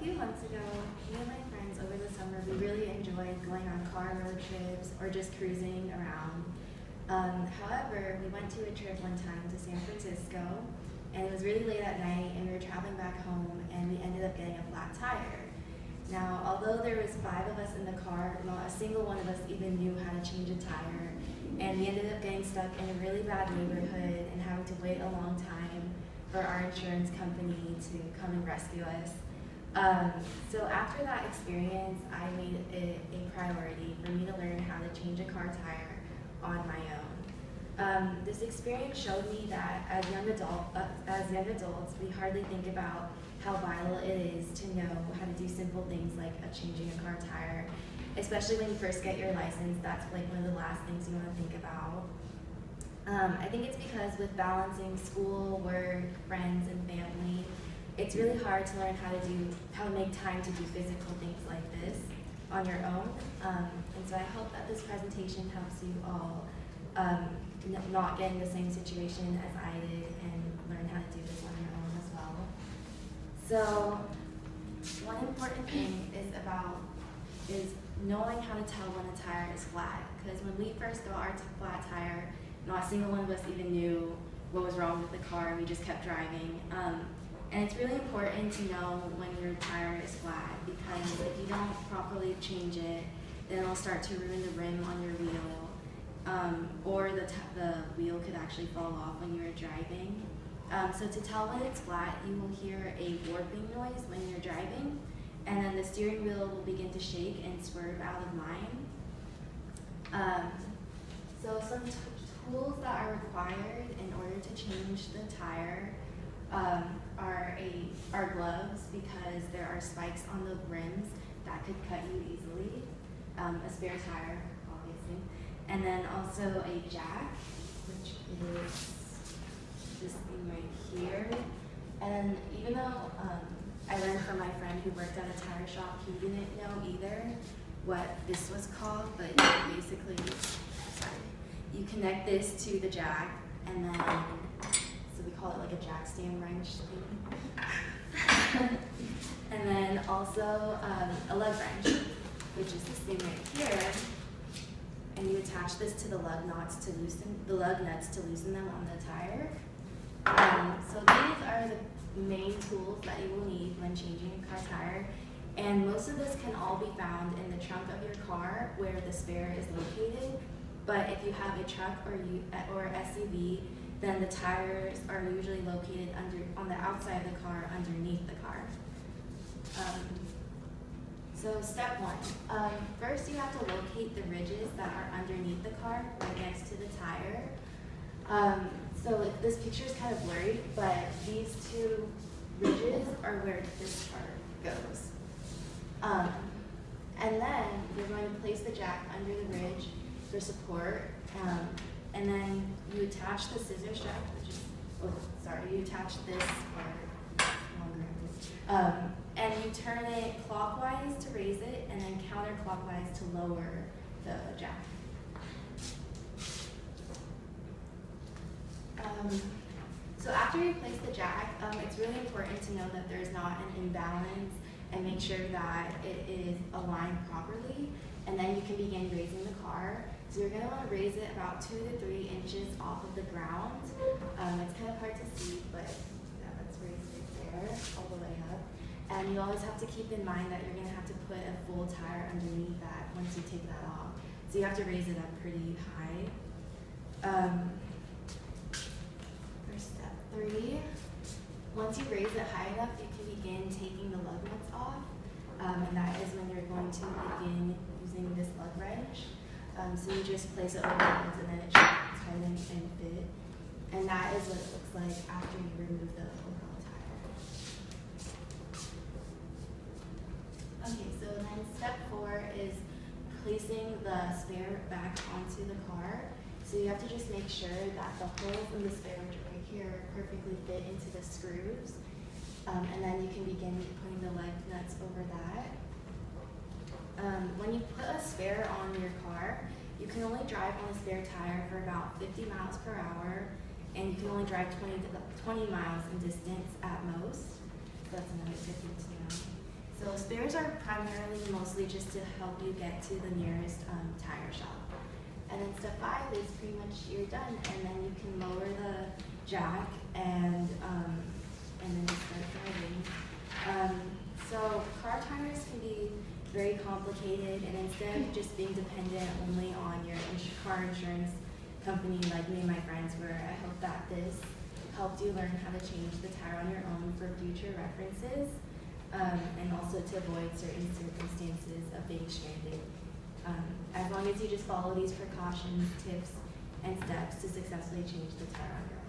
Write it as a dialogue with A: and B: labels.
A: few months ago, me and my friends over the summer, we really enjoyed going on car road trips or just cruising around. However, we went to a trip one time to San Francisco, and it was really late at night, and we were traveling back home, and we ended up getting a flat tire. Now, although there was 5 of us in the car, not a single one of us even knew how to change a tire, and we ended up getting stuck in a really bad neighborhood and having to wait a long time for our insurance company to come and rescue us. So after that experience, I made it a priority for me to learn how to change a car tire on my own. This experience showed me that as young adults, we hardly think about how vital it is to know how to do simple things like changing a car tire. Especially when you first get your license, that's like one of the last things you want to think about. I think it's because with balancing school, work, friends, and family, it's really hard to learn how to make time to do physical things like this on your own. And so I hope that this presentation helps you all not get in the same situation as I did and learn how to do this on your own as well. So one important thing is knowing how to tell when a tire is flat. Because when we first got our flat tire, not a single one of us even knew what was wrong with the car. We just kept driving. And it's really important to know when your tire is flat, because if you don't properly change it, then it'll start to ruin the rim on your wheel, or the wheel could actually fall off when you're driving. So to tell when it's flat, you will hear a warping noise when you're driving, and then the steering wheel will begin to shake and swerve out of line. So some tools that are required in order to change the tire are gloves, because there are spikes on the rims that could cut you easily. A spare tire, obviously. And then also a jack, which is this thing right here. And even though I learned from my friend who worked at a tire shop, he didn't know either what this was called, but basically, you connect this to the jack, and then, so we call it like a jack stand wrench thing. And then also a lug wrench, which is this thing right here, and you attach this to the lug nuts to loosen them on the tire. So these are the main tools that you will need when changing a car tire, and most of this can all be found in the trunk of your car where the spare is located. But if you have a truck or SUV, then the tires are usually located on the outside of the car, underneath the car. So step 1, first you have to locate the ridges that are underneath the car, right next to the tire. So this picture is kind of blurry, but these 2 ridges are where this part goes. And then you're going to place the jack under the ridge for support, and then you attach the scissor strap, you attach this part longer, and you turn it clockwise to raise it, and then counterclockwise to lower the jack. So after you place the jack, it's really important to know that there's not an imbalance, and make sure that it is aligned properly, and then you can begin raising the car. So you're going to want to raise it about 2 to 3 inches off of the ground. It's kind of hard to see, but yeah, let's raise it there, all the way up. And you always have to keep in mind that you're going to have to put a full tire underneath that once you take that off. So you have to raise it up pretty high. For step 3, once you raise it high enough, you can begin taking the lug nuts off. And that is when you're going to begin using this lug wrench. So you just place it over the nuts, and then it should tighten and fit. And that is what it looks like after you remove the overall tire. Okay, so then step 4 is placing the spare back onto the car. So you have to just make sure that the holes in the spare right here perfectly fit into the screws. And then you can begin putting the lug nuts over that. When you put a spare on your car, you can only drive on a spare tire for about 50 miles per hour, and you can only drive 20 miles in distance at most. So that's another good thing to know. So So spares are primarily mostly just to help you get to the nearest tire shop. And then step 5 is pretty much you're done, and then you can lower the jack and then just start driving. So car tires can be very complicated, and instead of just being dependent only on your car insurance company like me and my friends were, I hope that this helped you learn how to change the tire on your own for future references, and also to avoid certain circumstances of being stranded. As long as you just follow these precautions, tips, and steps to successfully change the tire on your own.